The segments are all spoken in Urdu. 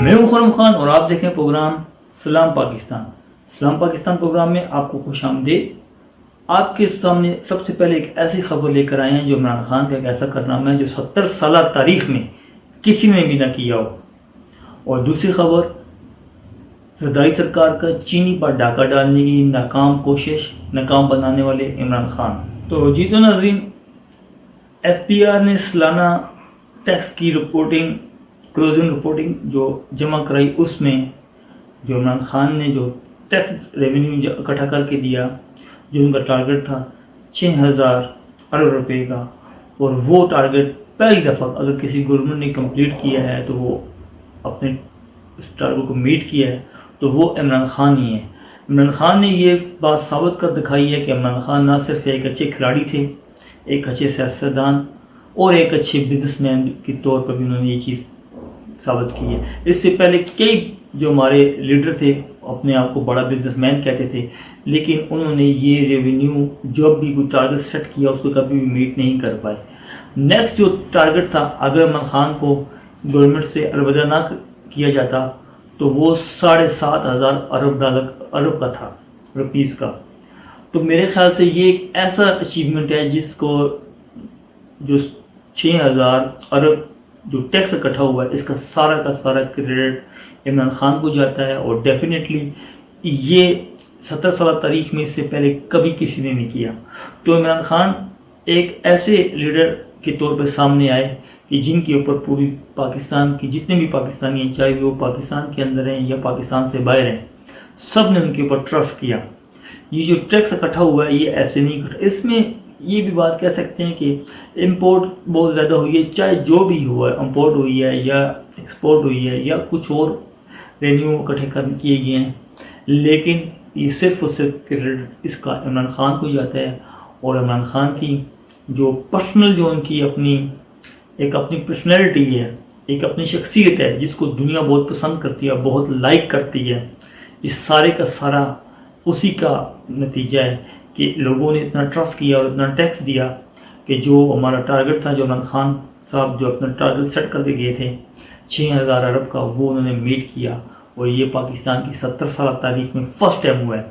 میں ہوں خرم خان اور آپ دیکھیں پروگرام سلام پاکستان۔ سلام پاکستان پروگرام میں آپ کو خوش آمدید۔ آپ کے سامنے سب سے پہلے ایک ایسی خبر لے کر آئے ہیں جو عمران خان کا ایک ایسا کارنامہ ہے جو 70 سالہ تاریخ میں کسی نے بھی نہ کیا ہو، اور دوسری خبر زرداری سرکار کا چینی پر ڈاکہ ڈالنے کی ناکام کوشش، ناکام بنانے والے عمران خان۔ تو جی تو ناظرین، ایف بی آر نے سالانہ ٹیکس کی رپورٹنگ، کلوزنگ رپورٹنگ جو جمع کرائی، اس میں جو عمران خان نے جو ٹیکس ریونیو اکٹھا کر کے دیا، جو ان کا ٹارگٹ تھا 6000 ارب روپے کا، اور وہ ٹارگٹ پہلی دفعہ اگر کسی گورنمنٹ نے کمپلیٹ کیا ہے تو وہ اپنے اس ٹارگٹ کو میٹ کیا ہے تو وہ عمران خان ہی ہے۔ عمران خان نے یہ بات ثابت کر دکھائی ہے کہ عمران خان نہ صرف ایک اچھے کھلاڑی تھے، ایک اچھے سیاستدان اور ایک اچھے بزنس مین کے طور پر بھی انہوں نے یہ چیز ثابت کی ہے۔ اس سے پہلے کئی جو ہمارے لیڈر تھے اپنے آپ کو بڑا بزنس مین کہتے تھے، لیکن انہوں نے یہ ریونیو جو بھی کوئی ٹارگٹ سیٹ کیا اس کو کبھی بھی میٹ نہیں کر پائے۔ نیکسٹ جو ٹارگٹ تھا، اگر عمران خان کو گورنمنٹ سے الوداع نہ کیا جاتا تو وہ 7500 ارب کا تھا، روپیز کا۔ تو میرے خیال سے یہ ایک ایسا اچیومنٹ ہے جس کو جو 6000 ارب جو ٹیکس اکٹھا ہوا ہے، اس کا سارا کریڈٹ عمران خان کو جاتا ہے، اور ڈیفینیٹلی یہ 70 سالہ تاریخ میں اس سے پہلے کبھی کسی نے نہیں کیا۔ تو عمران خان ایک ایسے لیڈر کے طور پر سامنے آئے کہ جن کے اوپر پوری پاکستان کی جتنے بھی پاکستانی ہیں، چاہے وہ پاکستان کے اندر ہیں یا پاکستان سے باہر ہیں، سب نے ان کے اوپر ٹرسٹ کیا۔ یہ جو ٹیکس اکٹھا ہوا ہے یہ ایسے نہیں اکٹھا، اس میں یہ بھی بات کہہ سکتے ہیں کہ امپورٹ بہت زیادہ ہوئی ہے، چاہے جو بھی ہوا ہے، امپورٹ ہوئی ہے یا ایکسپورٹ ہوئی ہے یا کچھ اور ریونیو اکٹھے کیے گئے ہیں، لیکن یہ صرف اور صرف کریڈٹ اس کا عمران خان کو جاتا ہے۔ اور عمران خان کی جو پرسنل، جو ان کی اپنی پرسنالٹی ہے، ایک اپنی شخصیت ہے جس کو دنیا بہت پسند کرتی ہے، بہت لائک کرتی ہے، اس سارے کا سارا اسی کا نتیجہ ہے کہ لوگوں نے اتنا ٹرسٹ کیا اور اتنا ٹیکس دیا کہ جو ہمارا ٹارگٹ تھا، جو عمران خان صاحب جو اپنا ٹارگٹ سیٹ کر کے گئے تھے 6000 ارب کا، وہ انہوں نے میٹ کیا، اور یہ پاکستان کی 70 سالہ تاریخ میں فرسٹ ٹائم ہوا ہے۔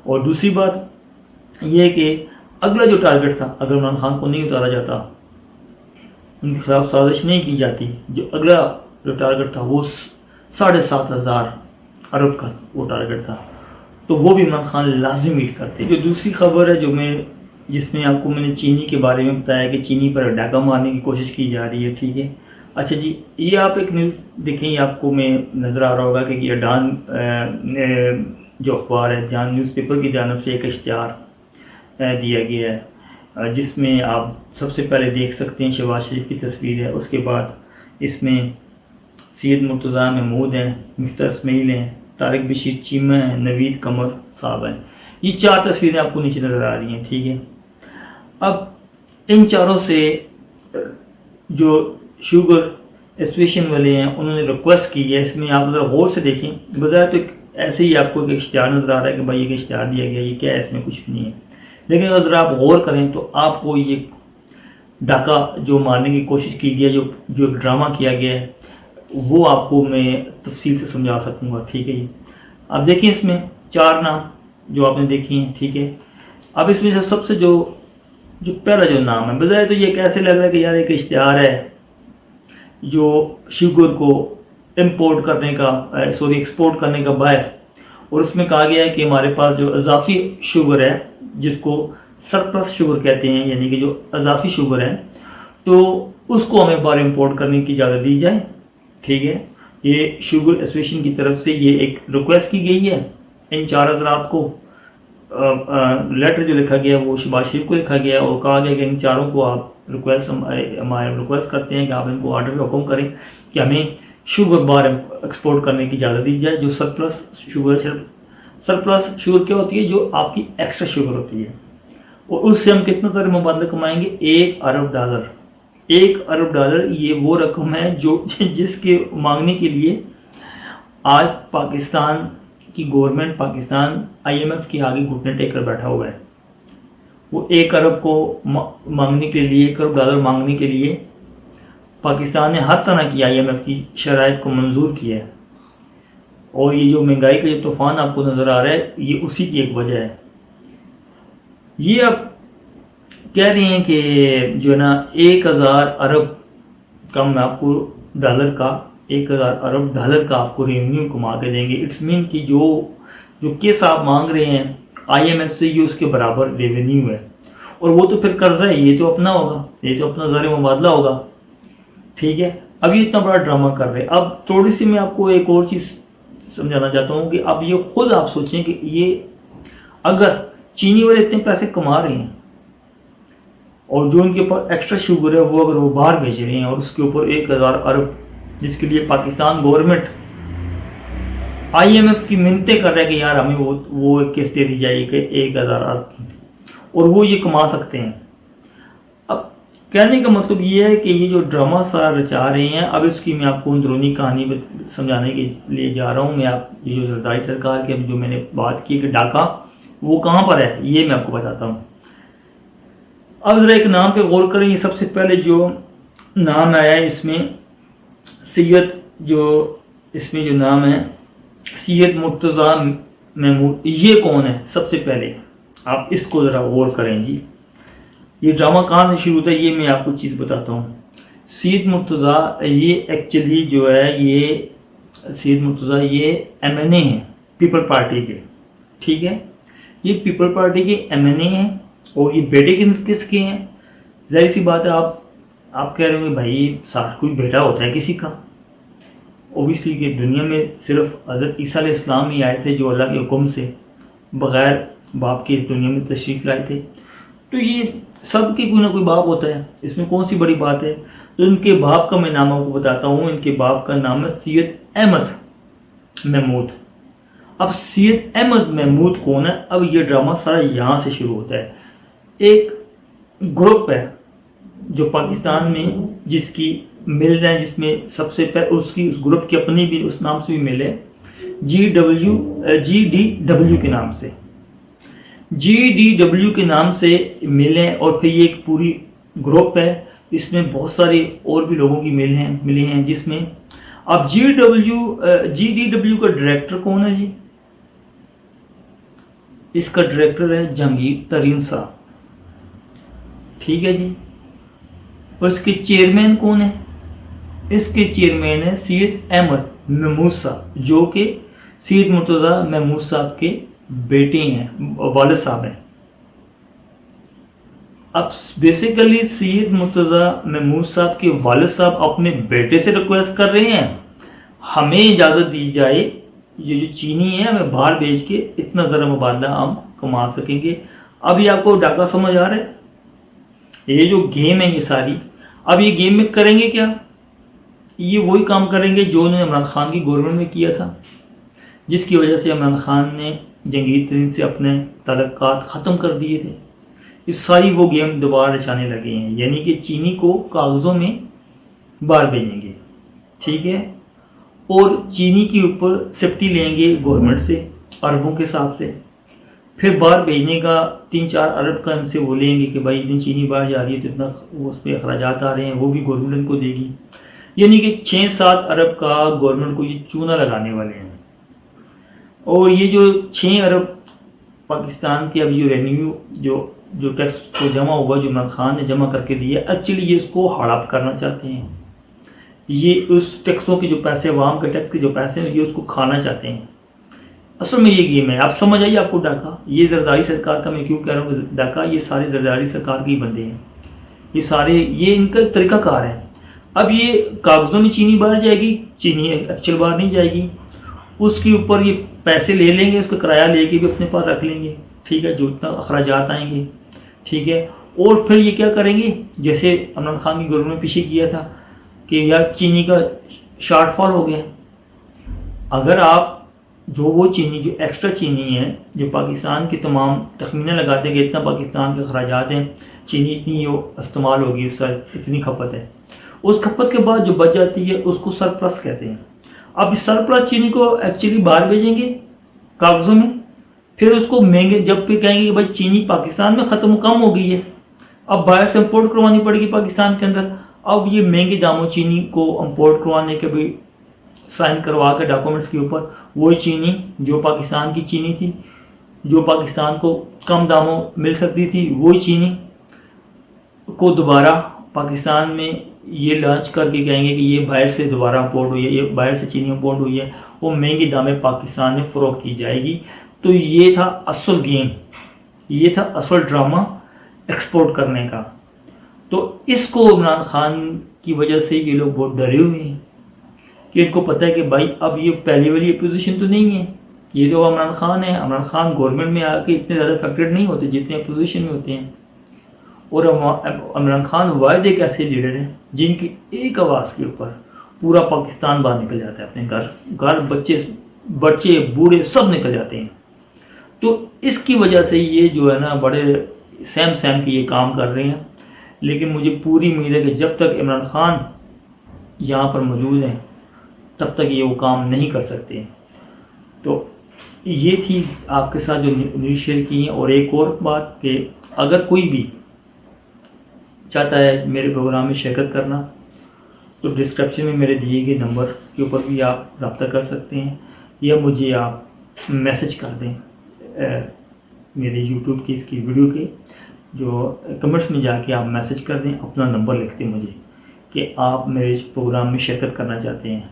اور دوسری بات یہ ہے کہ اگلا جو ٹارگٹ تھا، اگر عمران خان کو نہیں اتارا جاتا، ان کے خلاف سازش نہیں کی جاتی، جو اگلا جو ٹارگٹ تھا وہ 7500 ارب کا وہ ٹارگٹ تھا، تو وہ بھی عمران خان لازمی میٹ کرتے۔ جو دوسری خبر ہے جس میں آپ کو میں نے چینی کے بارے میں بتایا کہ چینی پر ڈاکہ مارنے کی کوشش کی جا رہی ہے، ٹھیک ہے۔ اچھا جی، یہ آپ ایک نیوز دیکھیں، یہ آپ کو میں نظر آ رہا ہوگا کہ یہ ڈان جو اخبار ہے، ڈان نیوز پیپر کی جانب سے ایک اشتہار دیا گیا ہے، جس میں آپ سب سے پہلے دیکھ سکتے ہیں شہباز شریف کی تصویر ہے، اس کے بعد اس میں سید مرتضیٰ محمود ہیں، مفتاح اسماعیل ہیں، طارق بشیر چیمہ ہیں، نوید قمر صاحب ہیں۔ یہ 4 تصویریں آپ کو نیچے نظر آ رہی ہیں، ٹھیک ہے۔ اب ان چاروں سے جو شوگر ایسوسیشن والے ہیں انہوں نے ریکویسٹ کی ہے، اس میں آپ ذرا غور سے دیکھیں، بظاہر تو ایسے ہی آپ کو ایک اشتہار نظر آ رہا ہے کہ بھائی ایک اشتہار دیا گیا، یہ کیا ہے، اس میں کچھ بھی نہیں ہے، لیکن اگر ذرا آپ غور کریں تو آپ کو یہ ڈاکہ جو مارنے کی کوشش کی گئی ہے، جو ایک ڈرامہ کیا گیا ہے، وہ آپ کو میں تفصیل سے سمجھا سکوں گا، ٹھیک ہے جی۔ اب دیکھیں اس میں 4 نام جو آپ نے دیکھے ہیں، ٹھیک ہے۔ اب اس میں سے سب سے جو پہلا جو نام ہے، بظاہر تو یہ کیسے لگ رہا ہے کہ یار ایک اشتہار ہے جو شوگر کو ایکسپورٹ کرنے کا باہر، اور اس میں کہا گیا ہے کہ ہمارے پاس جو اضافی شوگر ہے جس کو سرپلس شوگر کہتے ہیں، یعنی کہ جو اضافی شوگر ہے، تو اس کو ہمیں باہر امپورٹ کرنے کی اجازت دی جائے، ٹھیک ہے۔ یہ شوگر ایسوسیشن کی طرف سے یہ ایک ریکویسٹ کی گئی ہے۔ ان 4 حضرات کو لیٹر جو لکھا گیا ہے وہ شہباز شریف کو لکھا گیا ہے، اور کہا گیا کہ ان 4 کو آپ ریکویسٹ کرتے ہیں کہ آپ ان کو آرڈر کا حکم کریں کہ ہمیں شوگر باہر ایکسپورٹ کرنے کی اجازت دی جائے، جو سرپلس شوگر کیا ہوتی ہے، جو آپ کی ایکسٹرا شوگر ہوتی ہے، اور اس سے ہم کتنا زر مبادلہ کمائیں گے، $1 ارب۔ $1 ارب یہ وہ رقم ہے جس کے مانگنے کے لیے آج پاکستان کی گورنمنٹ، پاکستان IMF کے آگے گھٹنے ٹیک کر بیٹھا ہوا ہے۔ وہ $1 ارب کو مانگنے کے لیے، $1 ارب مانگنے کے لیے پاکستان نے ہر طرح کی IMF کی شرائط کو منظور کیا ہے، اور یہ جو مہنگائی کا جو طوفان آپ کو نظر آ رہا ہے یہ اسی کی ایک وجہ ہے. یہ آپ کہہ رہے ہیں کہ جو ہے نا 1000 ارب کا میں آپ کو ڈالر کا 1000 ارب ڈالر کا آپ کو ریونیو کما کے دیں گے. اٹس مین کہ جو کیس آپ مانگ رہے ہیں آئی ایم ایف سے یہ اس کے برابر ریونیو ہے. اور وہ تو پھر قرضہ ہے, یہ تو اپنا ہوگا, یہ تو اپنا زر مبادلہ ہوگا. ٹھیک ہے, اب یہ اتنا بڑا ڈرامہ کر رہے ہیں. اب تھوڑی سی میں آپ کو ایک اور چیز سمجھانا چاہتا ہوں کہ اب یہ خود آپ سوچیں کہ یہ اگر چینی والے اتنے پیسے کما رہے ہیں اور جو ان کے اوپر ایکسٹرا شوگر ہے وہ اگر وہ باہر بھیج رہے ہیں اور اس کے اوپر 1000 ارب جس کے لیے Pakistan government I M F کی منتیں کر رہا ہے کہ یار ہمیں وہ قسط دے دی جائے کہ 1000 ارب کی, اور وہ یہ کما سکتے ہیں. اب کہنے کا مطلب یہ ہے کہ یہ جو ڈرامہ سارا رچا رہے ہیں, اب اس کی میں آپ کو اندرونی کہانی سمجھانے کے لیے جا رہا ہوں. میں آپ یہ جو زرداری سرکار کی جو میں نے بات کی کہ ڈھاکہ وہ کہاں پر ہے یہ میں آپ کو بتاتا ہوں. اب ذرا ایک نام پہ غور کریں. یہ سب سے پہلے جو نام آیا ہے اس میں سید جو نام ہے سید مرتضیٰ محمود, یہ کون ہے؟ سب سے پہلے آپ اس کو ذرا غور کریں جی. یہ ڈرامہ کہاں سے شروع ہوتا ہے یہ میں آپ کو چیز بتاتا ہوں. سید مرتضیٰ یہ ایکچولی جو ہے یہ سید مرتضیٰ یہ ایم این اے ہیں پیپل پارٹی کے. ٹھیک ہے, یہ پیپل پارٹی کے ایم این اے ہیں. اور یہ بیٹے کس کے ہیں؟ ظاہر سی بات ہے آپ کہہ رہے ہوں کہ بھائی سارا کوئی بیٹا ہوتا ہے کسی کا. اوبیسلی کہ دنیا میں صرف حضرت عیسیٰ علیہ السلام ہی آئے تھے جو اللہ کے حکم سے بغیر باپ کے اس دنیا میں تشریف لائے تھے. تو یہ سب کے کوئی نہ کوئی باپ ہوتا ہے, اس میں کون سی بڑی بات ہے. تو ان کے باپ کا میں نام آپ کو بتاتا ہوں. ان کے باپ کا نام ہے سید احمد محمود. اب سید احمد محمود کون ہے؟ اب یہ ڈرامہ سارا یہاں سے شروع ہوتا ہے. ایک گروپ ہے جو پاکستان میں جس کی مل ہے, جس میں سب سے پہلے اس گروپ کی اپنی بھی اس نام سے بھی مل ہے, جی ڈی ڈبلیو کے نام سے. جی ڈی ڈبلیو کے نام سے مل ہے اور پھر یہ ایک پوری گروپ ہے. اس میں بہت سارے اور بھی لوگوں کی ملے ہیں جس میں اب جی ڈی ڈبلیو کا ڈائریکٹر کون ہے جی؟ اس کا ڈائریکٹر ہے جہانگیر ترین صاحب. ٹھیک ہے جی. اور اس کے چیئرمین کون ہے؟ اس کے چیئرمین ہے سید احمد محمود صاحب جو کہ سید مرتضیٰ محمود صاحب کے بیٹے ہیں, والد صاحب ہیں. اب بیسیکلی سید مرتضیٰ محمود صاحب کے والد صاحب اپنے بیٹے سے ریکویسٹ کر رہے ہیں ہمیں اجازت دی جائے یہ جو چینی ہے ہمیں باہر بھیج کے اتنا زر مبادلہ ہم کما سکیں گے. اب یہ آپ کو ڈاکہ سمجھ آ رہا ہے؟ یہ جو گیم ہے یہ ساری, اب یہ گیم میں کریں گے کیا؟ یہ وہی کام کریں گے جو انہوں نے عمران خان کی گورنمنٹ میں کیا تھا, جس کی وجہ سے عمران خان نے جہانگیر ترین سے اپنے تعلقات ختم کر دیے تھے. یہ ساری وہ گیم دوبارہ رچانے لگے ہیں, یعنی کہ چینی کو کاغذوں میں باہر بھیجیں گے. ٹھیک ہے, اور چینی کے اوپر سیفٹی لیں گے گورنمنٹ سے اربوں کے حساب سے. پھر باہر بھیجنے کا 3-4 ارب کا ان سے وہ لیں گے کہ بھائی اتنی چینی باہر جا رہی ہے تو اتنا اس پہ اخراجات آ رہے ہیں, وہ بھی گورنمنٹ کو دے گی. یعنی کہ 6-7 ارب کا گورنمنٹ کو یہ چونا لگانے والے ہیں. اور یہ جو 6 ارب پاکستان کے اب جو ریونیو جو ٹیکس کو جمع ہوا جو عمران خان نے جمع کر کے دیا, ایکچولی یہ اس کو ہڑپ کرنا چاہتے ہیں. یہ اس ٹیکسوں کے جو پیسے, عوام کے ٹیکس کے جو پیسے ہیں, یہ اس کو کھانا چاہتے ہیں. اصل میں یہ گیم ہے. آپ سمجھ آئیے آپ کو ڈاکہ, یہ زرداری سرکار کا میں کیوں کہہ رہا ہوں کہ ڈاکہ یہ سارے زرداری سرکار کے ہی بندے ہیں. یہ سارے یہ ان کا طریقہ کار ہے. اب یہ کاغذوں میں چینی باہر جائے گی, چینی ایکچوئل باہر نہیں جائے گی. اس کے اوپر یہ پیسے لے لیں گے, اس کا کرایہ لے کے بھی اپنے پاس رکھ لیں گے. ٹھیک ہے, جو اتنا اخراجات آئیں گے. ٹھیک ہے, اور پھر یہ کیا کریں گے, جیسے عمران خان کی گورنمنٹ نے پیچھے کیا تھا کہ یار چینی کا شارٹ فال ہو گیا. اگر آپ وہ چینی جو ایکسٹرا چینی ہے جو پاکستان کے تمام تخمینہ لگاتے ہیں کہ اتنا پاکستان کے اخراجات ہیں, چینی اتنی استعمال ہوگی, اتنی کھپت ہے, اس کھپت کے بعد جو بچ جاتی ہے اس کو سرپلس کہتے ہیں. اب اس سرپلس چینی کو ایکچولی باہر بھیجیں گے کاغذوں میں, پھر اس کو مہنگے جب پھر کہیں گے کہ بھائی چینی پاکستان میں ختم کم ہو گئی ہے, اب باہر سے امپورٹ کروانی پڑے گی پاکستان کے اندر. اب یہ مہنگے داموں چینی کو امپورٹ کروانے کے بھی سائن کروا کے ڈاکومنٹس کے اوپر وہی چینی جو پاکستان کی چینی تھی، جو پاکستان کو کم داموں مل سکتی تھی، وہی چینی کو دوبارہ پاکستان میں یہ لانچ کر کے کہیں گے کہ یہ باہر سے دوبارہ امپورٹ ہوئی ہے، یہ باہر سے چینی امپورٹ ہوئی ہے، وہ مہنگی دامیں پاکستان میں فروخت کی جائے گی۔ تو یہ تھا اصل گیم، یہ تھا اصل ڈرامہ ایکسپورٹ کرنے کا۔ تو اس کو عمران خان کی وجہ سے یہ لوگ بہت ڈرے ہوئے ہیں کہ ان کو پتہ ہے کہ بھائی اب یہ پہلی والی اپوزیشن تو نہیں ہے، یہ تو عمران خان ہے۔ عمران خان گورنمنٹ میں آ کے اتنے زیادہ افیکٹڈ نہیں ہوتے جتنے اپوزیشن میں ہوتے ہیں، اور عمران خان واحد ایک ایسے لیڈر ہیں جن کی ایک آواز کے اوپر پورا پاکستان باہر نکل جاتا ہے، اپنے گھر بچے بوڑھے سب نکل جاتے ہیں۔ تو اس کی وجہ سے یہ جو ہے نا بڑے سیم کے یہ کام کر رہے ہیں، لیکن مجھے پوری امید ہے کہ جب تک عمران خان یہاں پر موجود ہیں تب تک یہ وہ کام نہیں کر سکتے ہیں۔ تو یہ تھی آپ کے ساتھ جو نیوز شیئر کی ہیں۔ اور ایک اور بات کہ اگر کوئی بھی چاہتا ہے میرے پروگرام میں شرکت کرنا تو ڈسکرپشن میں میرے دیے گئے نمبر کے اوپر بھی آپ رابطہ کر سکتے ہیں، یا مجھے آپ میسج کر دیں میرے یوٹیوب کی اس کی ویڈیو کے جو کمنٹس میں جا کے آپ میسج کر دیں، اپنا نمبر لکھ دیں مجھے کہ آپ میرے اس پروگرام میں شرکت کرنا چاہتے ہیں۔